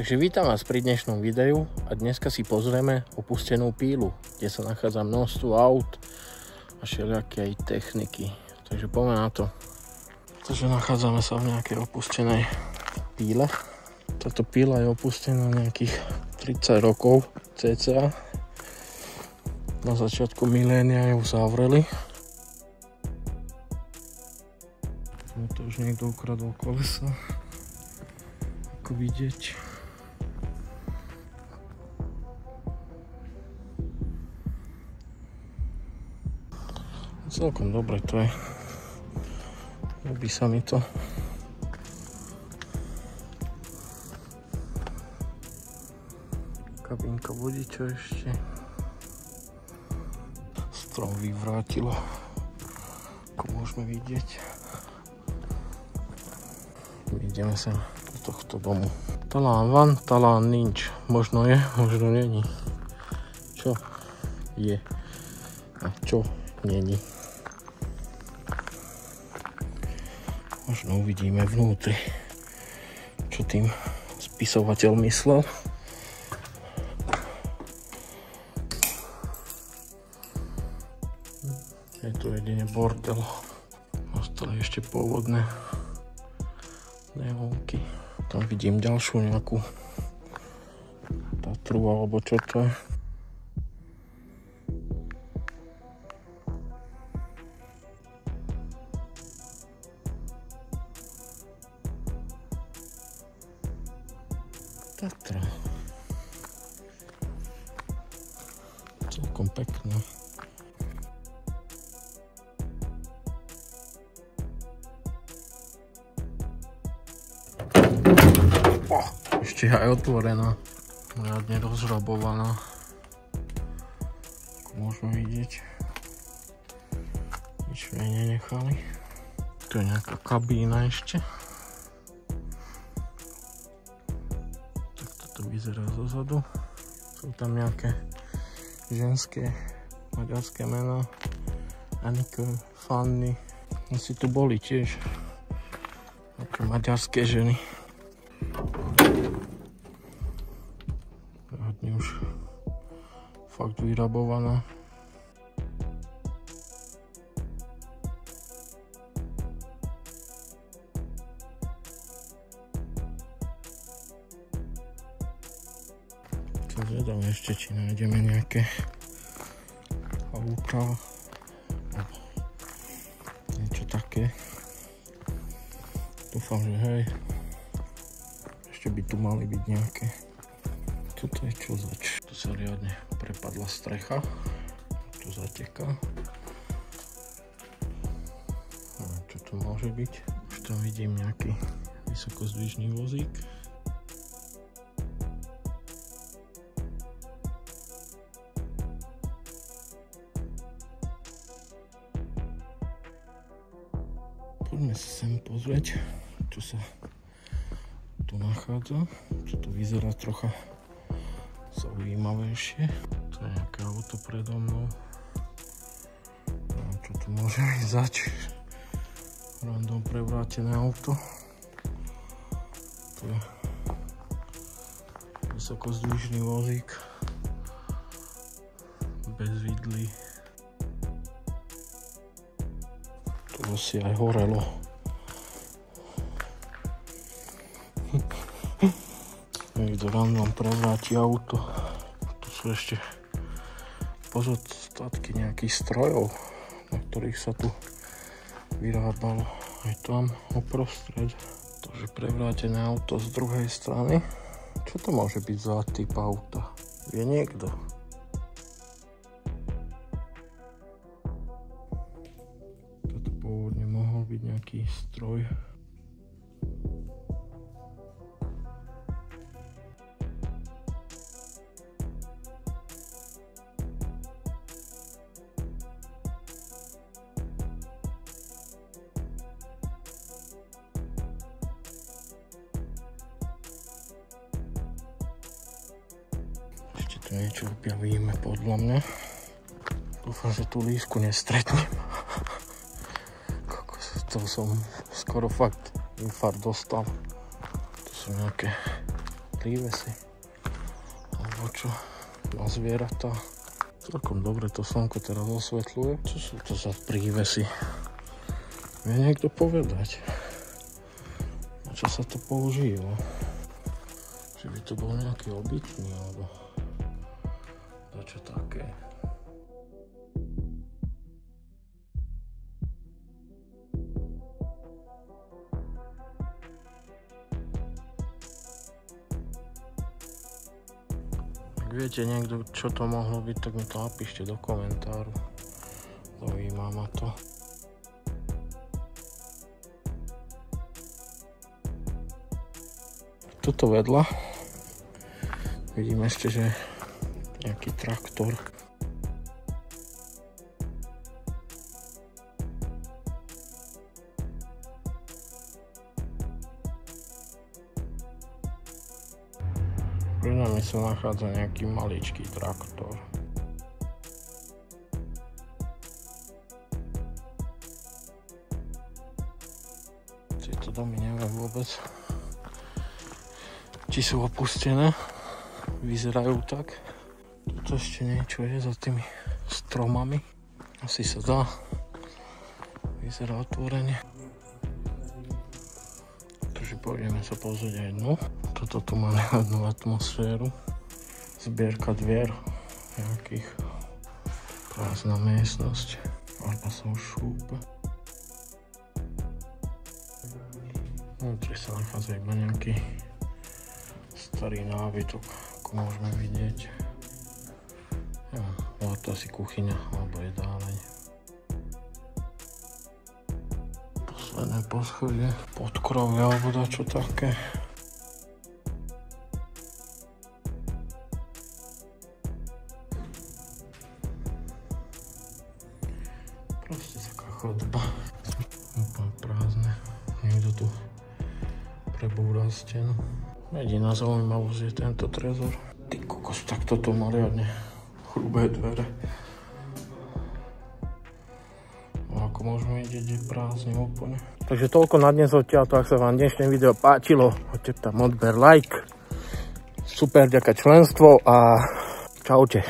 Takže vítam vás pri dnešnom videu a dneska si pozrieme opustenú pílu, kde sa nachádza množstvo aut a všelijaké aj techniky. Takže poďme na to. Takže nachádzame sa v nejakej opustenej píle. Táto píla je opustená nejakých 30 rokov cca. Na začiatku milénia ju zavreli. No to už niekto ukradol kolesa, ako vidieť. Celkom dobre to je. Robí sa mi to. Kabínka vodiča ešte. Strom vyvrátilo, ako môžeme vidieť. Ideme sa do tohto domu. Talán van, talán nincs. Možno je, možno není. Čo je a čo není. Možno uvidíme vnútri, čo tým spisovateľ myslel. Je tu jedine bordel. Ostali ešte pôvodné neónky. Tam vidím ďalšiu nejakú Tatru, alebo čo to je. Tatra. Celkom pekná. Ešte aj otvorená. Riadne rozrabovaná. Ako môžeme vidieť. Nič v nej nenechali. Tu je nejaká kabína ešte. To vyzerá zozadu. Sú tam nejaké ženské maďarské mená. Anike, Fanny. Asi tu boli tiež také maďarské ženy. Hodne už fakt vyrabovaná. Zvedám ešte, či nájdeme nejaké auta alebo niečo také. Dúfam, že hej. Ešte by tu mali byť nejaké. Toto je čo zač? Tu sa riadne prepadla strecha. Tu zateká. A čo tu môže byť? Už tam vidím nejaký vysokozdvižný vozík. Poďme sa sem pozrieť, čo sa tu nachádza. Čo to vyzerá trocha zaujímavejšie. To je nejaké auto predo mnou. A čo tu môže byť zač? Random prevrátené auto. To je vysokozdvižný vozík. Bez vidlí. To si aj horelo. Niekto random prevráti auto. Tu sú ešte pozostatky nejakých strojov, na ktorých sa tu vyrábalo. Aj tam uprostred. Takže prevrátené auto z druhej strany. Čo to môže byť za typ auta? Vie niekto? Pôvodne mohol byť nejaký stroj. Ešte tu niečo objavíme podľa mňa. Dúfam, že tú lísku nestretnem. To som skoro fakt infarkt dostal. To sú nejaké prívesy. Alebo čo? Na zvieratá. Celkom dobre to slnko teraz osvetľuje. Čo sú to za prívesy? Vie niekto povedať? Na čo sa to používa? Že by to bol nejaký obytný, alebo dačo také. Ak viete niekto, čo to mohlo byť, tak mi to napíšte do komentáru. Zaujíma ma to. Tuto vedľa vidím ešte, že nejaký traktor. Pri nami sa nachádza nejaký maličký traktor. Tieto domy neviem vôbec, či sú opustené. Vyzerajú tak. Tu ešte niečo je za tými stromami. Asi sa dá. Vyzerá otvorene. Takže pôjdeme sa pozrieť aj dnu. Toto tu má nehľadnú atmosféru. Zbierka dvier. Nejakých prázdna miestnosť. Farba sa už šúpa. Vnútri sa nachádza iba nejaký starý nábytok, ako môžeme vidieť. Bola to asi kuchyňa alebo jedáleň. Posledné poschodie, podkrovie alebo dačo také. Proste taká chodba. Úplne prázdne. Niekto tu prebúral stenu. Jediná zaujímavosť je tento trezor. Ty kokos, tak toto má riadne hrubé dvere. No ako môžeme vidieť, je prázdne úplne. Takže toľko na dnes odtiaľto. Ak sa vám dnešné video páčilo, hoďte tam odber, like. Super, ďaká členstvo a čaute.